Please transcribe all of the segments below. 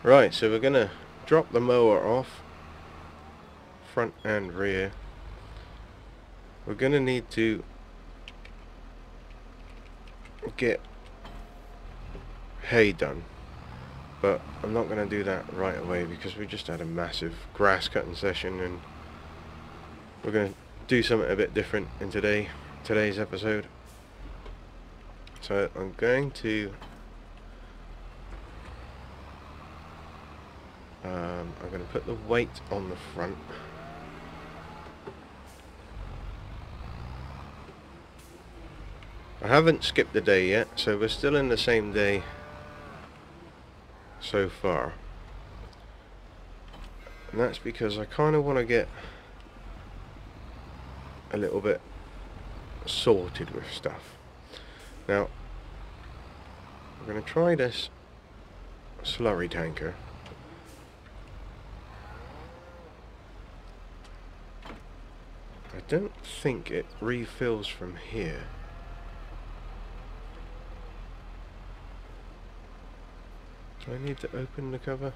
Right, so we're gonna drop the mower off, front and rear. We're gonna need to get hay done, but I'm not gonna do that right away because we just had a massive grass cutting session, and we're gonna do something a bit different in today's episode. So I'm going to put the weight on the front. I haven't skipped a day yet, so we're still in the same day so far. And that's because I kind of want to get a little bit sorted with stuff. Now, I'm going to try this slurry tanker. I don't think it refills from here. Do I need to open the cover?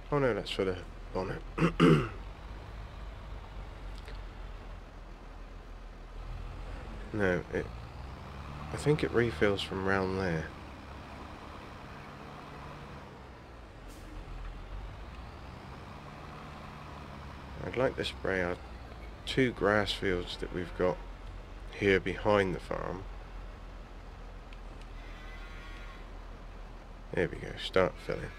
Oh no, that's for the bonnet. No, I think it refills from round there. I'd like to spray our 2 grass fields that we've got here behind the farm. There we go, start filling.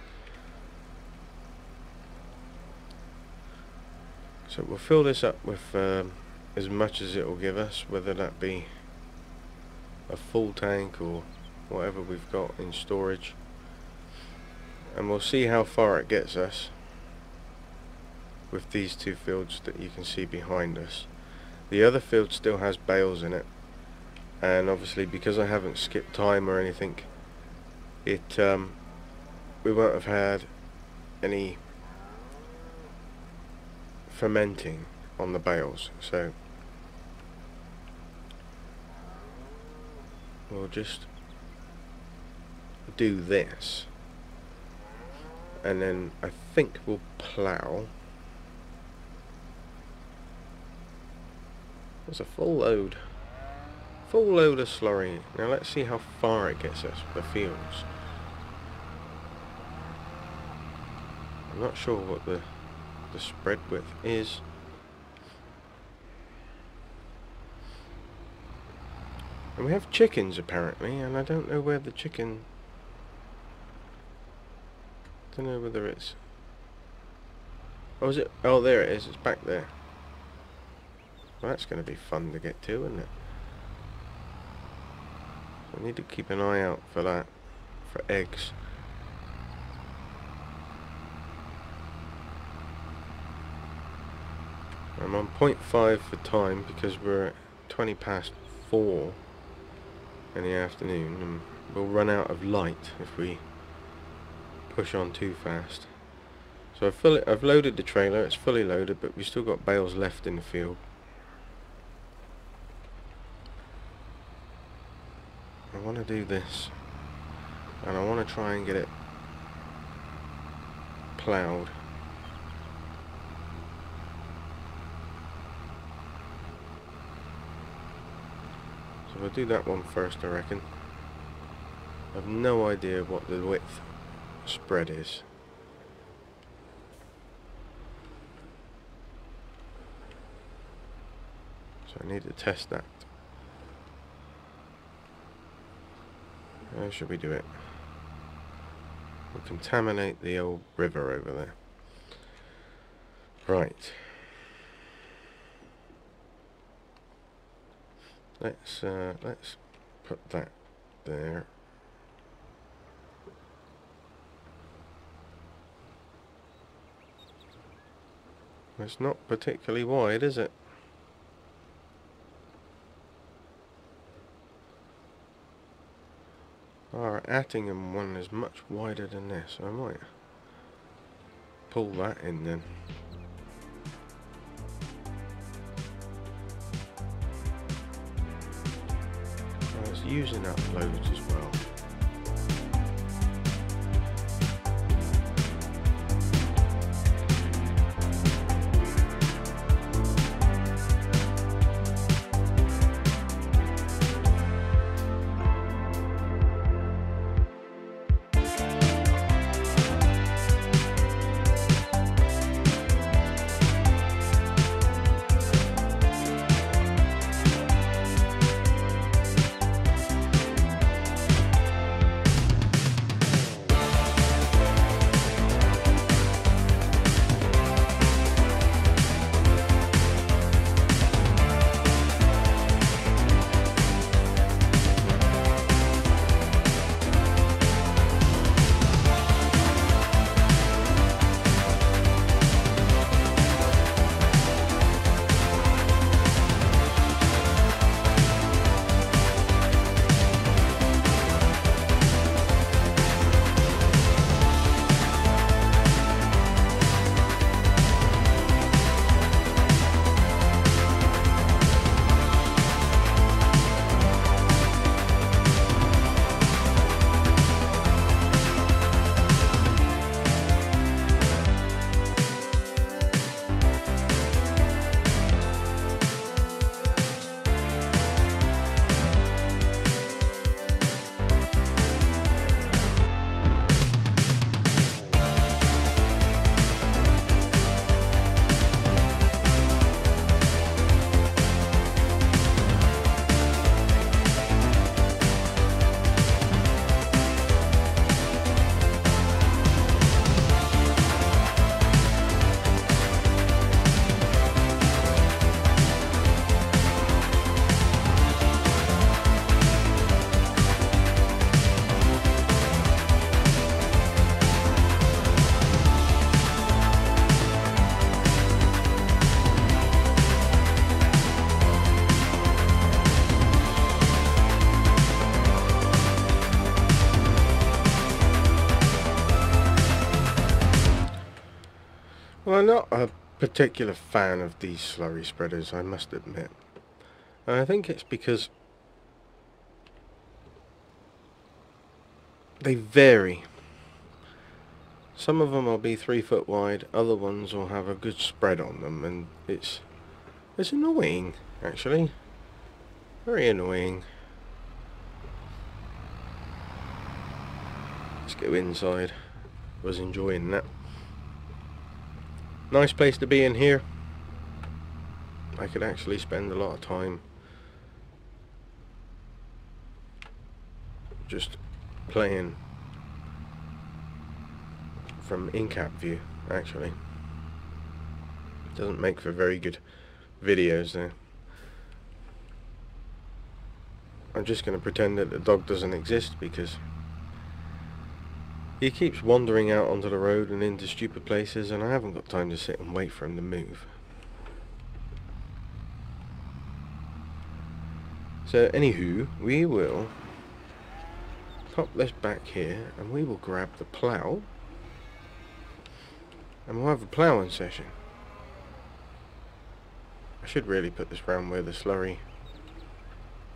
So we'll fill this up with as much as it will give us, whether that be a full tank or whatever we've got in storage, and we'll see how far it gets us with these 2 fields that you can see behind us. The other field still has bales in it, and obviously because I haven't skipped time or anything, we won't have had any fermenting on the bales, so we'll just do this, and then I think we'll plough. There's a full load of slurry. Now let's see how far it gets us with the fields. I'm not sure what the spread width is. And we have chickens apparently, and I don't know where the chicken... don't know whether it's... oh, is it? Oh, there it is. It's back there. Well, that's going to be fun to get to, isn't it? So I need to keep an eye out for that, for eggs. I'm on 0.5 for time because we're at 20 past 4 in the afternoon, and we'll run out of light if we push on too fast. So I've loaded the trailer, it's fully loaded, but we've still got bales left in the field. I want to do this, and I want to try and get it ploughed. So we'll do that one first, I reckon. I have no idea what the width spread is. So I need to test that. How should we do it? We'll contaminate the old river over there. Right. Let's put that there. It's not particularly wide, is it? Our Attingham one is much wider than this, so I might pull that in then. I was using up loads as well. Well, I'm not a particular fan of these slurry spreaders, I must admit. And I think it's because they vary. Some of them will be 3 foot wide, other ones will have a good spread on them, and it's annoying, actually. Very annoying. Let's go inside. Was enjoying that. Nice place to be in here. I could actually spend a lot of time just playing from in-cap view, actually. Doesn't make for very good videos though. I'm just going to pretend that the dog doesn't exist because he keeps wandering out onto the road and into stupid places, and I haven't got time to sit and wait for him to move. So anywho, we will pop this back here and we will grab the plough and we'll have a ploughing session. I should really put this round where the slurry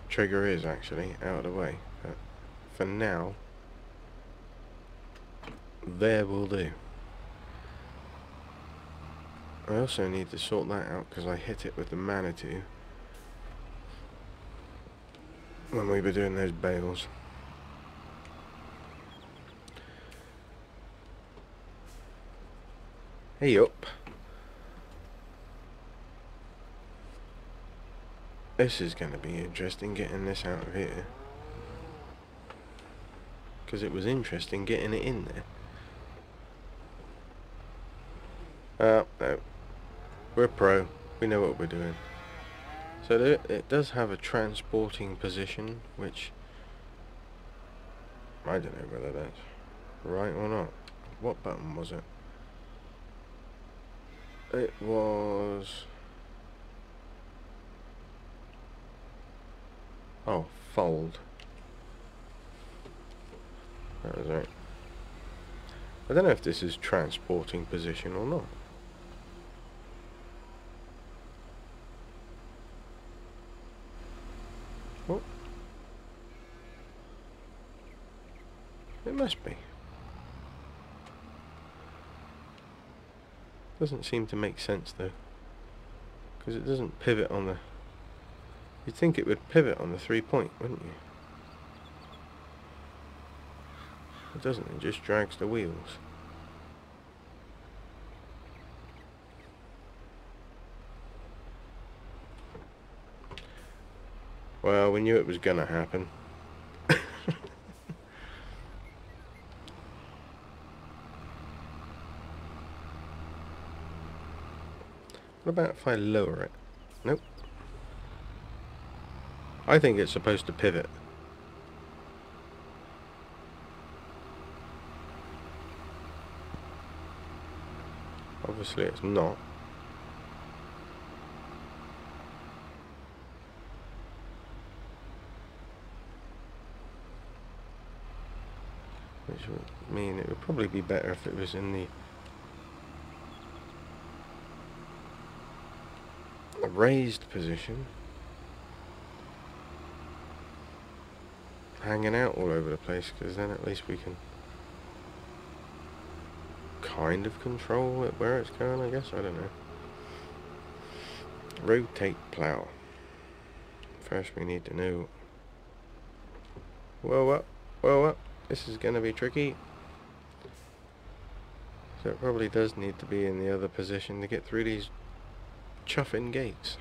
trigger is, actually, out of the way, but for now there will do. I also need to sort that out because I hit it with the Marinate when we were doing those bales. Hey up. This is going to be interesting getting this out of here, because it was interesting getting it in there. No. We're pro. We know what we're doing. So it does have a transporting position, which I don't know whether that's right or not. What button was it? It was... oh, fold. That was right. I don't know if this is transporting position or not. Oh. It must be. Doesn't seem to make sense though, because it doesn't pivot on the... you'd think it would pivot on the 3-point, wouldn't you? It doesn't, it just drags the wheels. Well, we knew it was gonna happen. What about if I lower it? Nope. I think it's supposed to pivot. Obviously it's not. Which would mean it would probably be better if it was in the raised position, hanging out all over the place, because then at least we can kind of control it where it's going, I guess. I don't know. Rotate plough. First we need to know... whoa up, whoa up. This is going to be tricky. So it probably does need to be in the other position to get through these chuffing gates.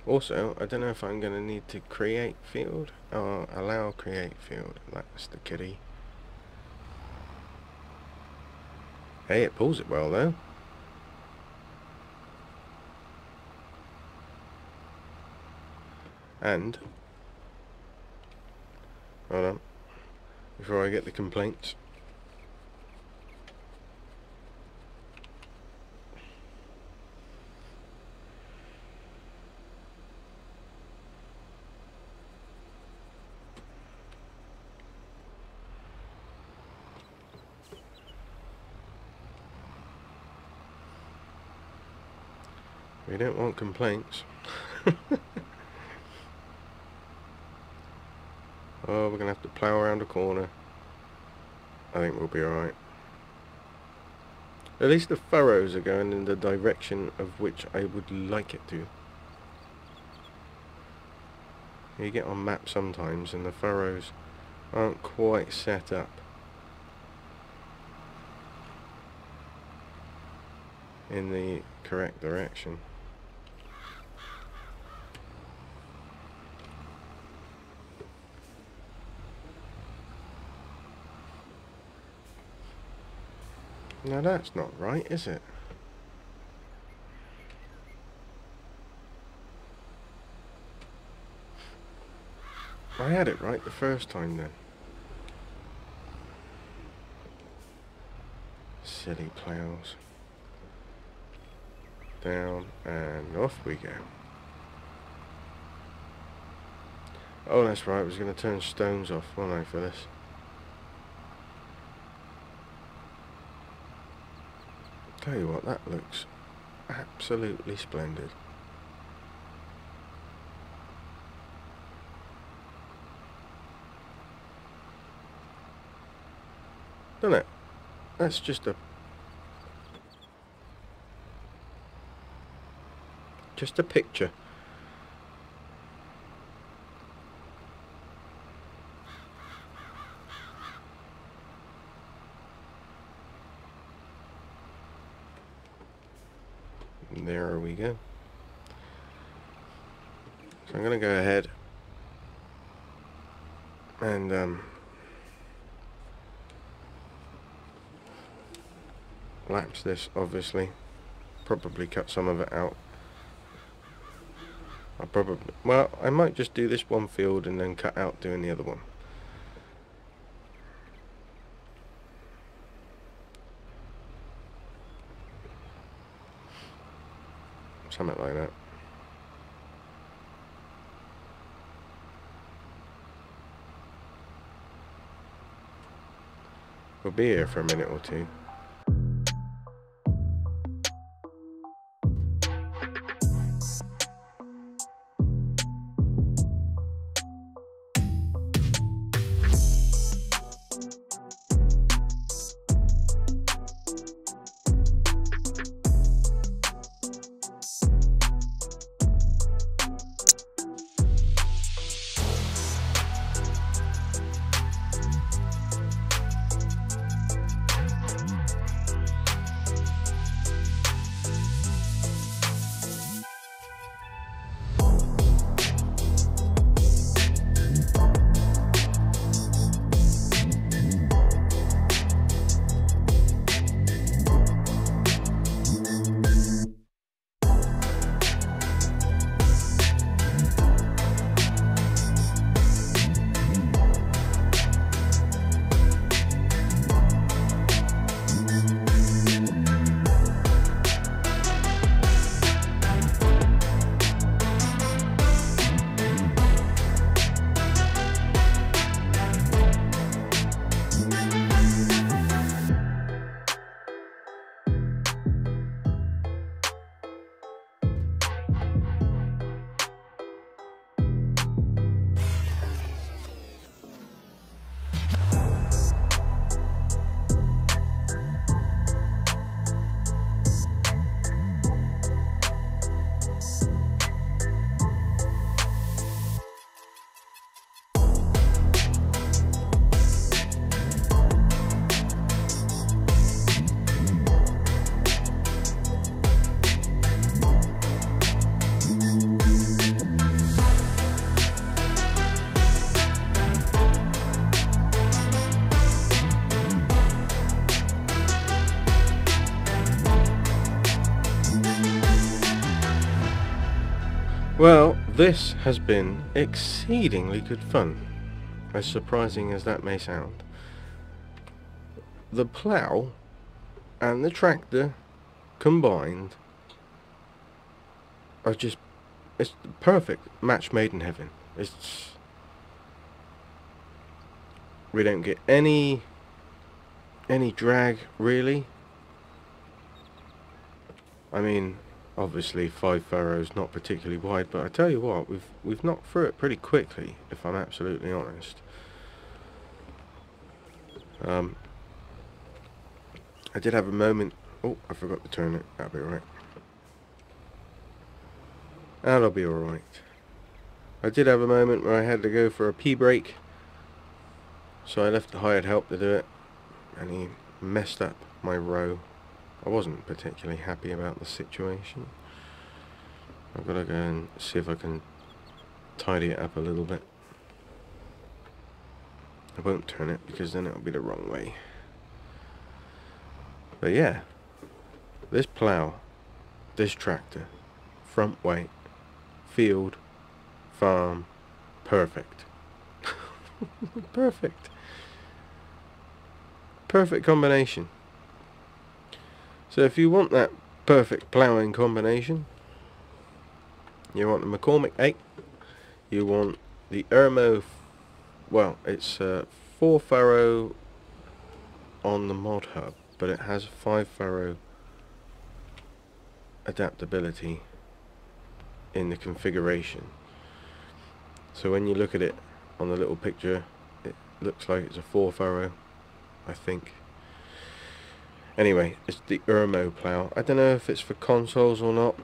Also, I don't know if I'm going to need to create field or allow create field. That's the kitty. Hey, it pulls it well though. And, hold on, before I get the complaints, We don't want complaints. Oh, we're going to have to plough around a corner. I think we'll be alright. At least the furrows are going in the direction of which I would like it to. You get on maps sometimes and the furrows aren't quite set up in the correct direction. Now that's not right, is it? I had it right the first time then. Silly ploughs. Down and off we go. Oh, that's right, I was going to turn stones off, wasn't I, for this? Tell you what, that looks absolutely splendid. Doesn't it? That's just a picture. And there we go. So I'm going to go ahead and lapse this, obviously. Probably cut some of it out. I might just do this one field and then cut out doing the other one. Something like that. We'll be here for a minute or two. Well, this has been exceedingly good fun, as surprising as that may sound. The plough and the tractor combined are just, it's the perfect match made in heaven. We don't get any drag really. I mean, Obviously 5 furrows, not particularly wide, but I tell you what, we've knocked through it pretty quickly, if I'm absolutely honest. I did have a moment. Oh, I forgot to turn it. That'll be alright. That'll be alright. I did have a moment where I had to go for a pee break, so I left the hired help to do it, and he messed up my row. I wasn't particularly happy about the situation. I've got to go and see if I can tidy it up a little bit. I won't turn it because then it'll be the wrong way. But yeah, this plough, this tractor, front weight, field, farm, perfect. Perfect. Perfect combination. So if you want that perfect ploughing combination, you want the McCormick 8, you want the Ermo, well, it's 4 furrow on the mod hub, but it has 5 furrow adaptability in the configuration. So when you look at it on the little picture, it looks like it's a 4 furrow, I think. Anyway, it's the Ermo plough. I don't know if it's for consoles or not.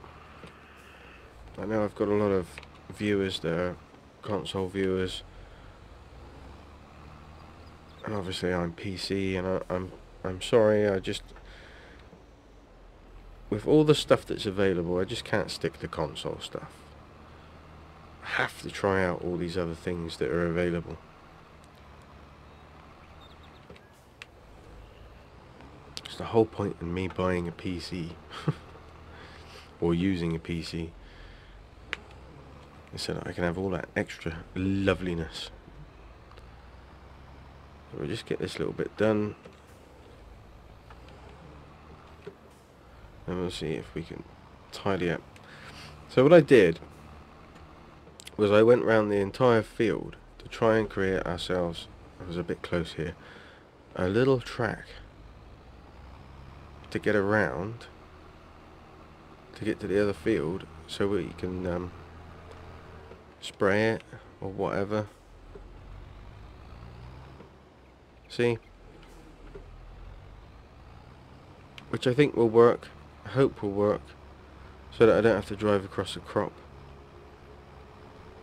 I know I've got a lot of viewers that are console viewers, and obviously I'm PC, and I'm sorry, I just, with all the stuff that's available, I just can't stick to console stuff. I have to try out all these other things that are available. It's the whole point in me buying a PC or using a PC, so that I can have all that extra loveliness. So we'll just get this little bit done, and we'll see if we can tidy up. So what I did was I went round the entire field to try and create ourselves, I was a bit close here, a little track to get around to get to the other field, so we can spray it or whatever. See? Which I think will work, I hope will work, so that I don't have to drive across the crop.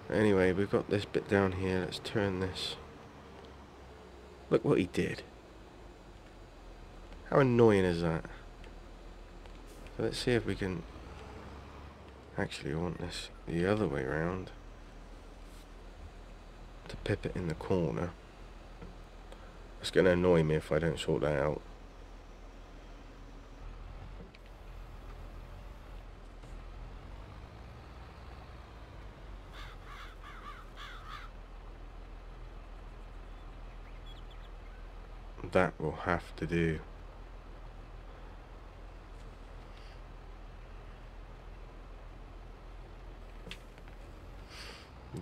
Anyway, we've got this bit down here. Let's turn this. Look what he did. How annoying is that? So let's see if we can actually, want this the other way around to pip it in the corner. It's going to annoy me if I don't sort that out. That will have to do.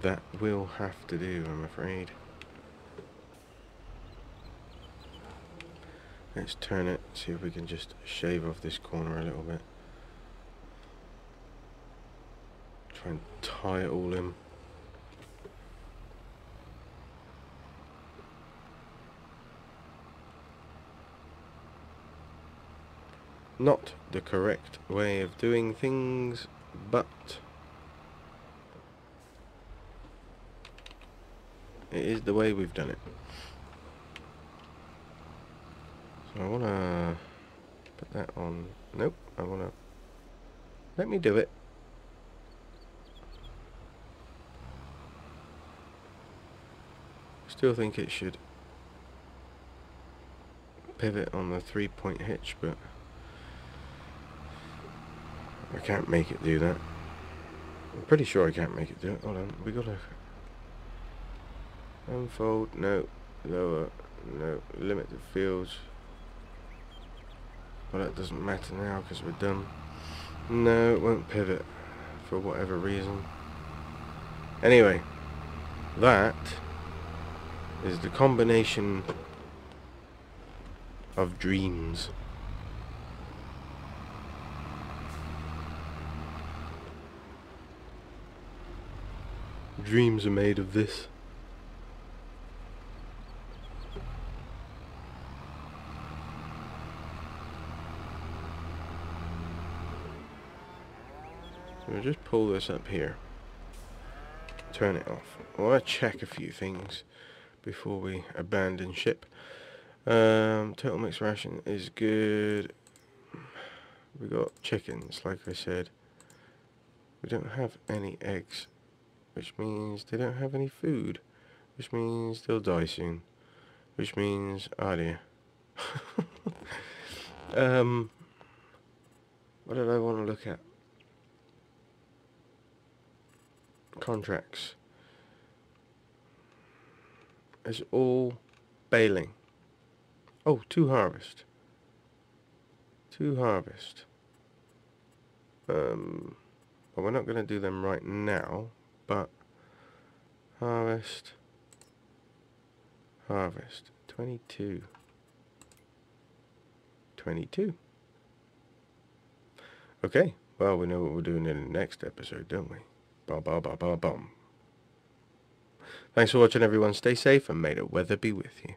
That will have to do, I'm afraid. Let's turn it, see if we can just shave off this corner a little bit. Try and tie it all in. Not the correct way of doing things, but it is the way we've done it. So I want to put that on. Nope, I want to. Let me do it. Still think it should pivot on the 3-point hitch, but I can't make it do that. I'm pretty sure I can't make it do it. Hold on, we gotta unfold, no, lower, no, limit the fields. Well, that doesn't matter now because we're done. No, it won't pivot for whatever reason. Anyway, that is the combination of dreams. dreams are made of this. So we'll just pull this up here. Turn it off. I want to check a few things before we abandon ship. Total mixed ration is good. We got chickens, like I said. We don't have any eggs, which means they don't have any food, which means they'll die soon, which means, oh dear. What did I want to look at? Contracts. It's all baling. Oh, 2 harvest. 2 harvest. Well, we're not going to do them right now, but harvest. 22. 22. Okay, well, we know what we're doing in the next episode, don't we? Ba ba ba ba bum. Thanks for watching, everyone. Stay safe and may the weather be with you.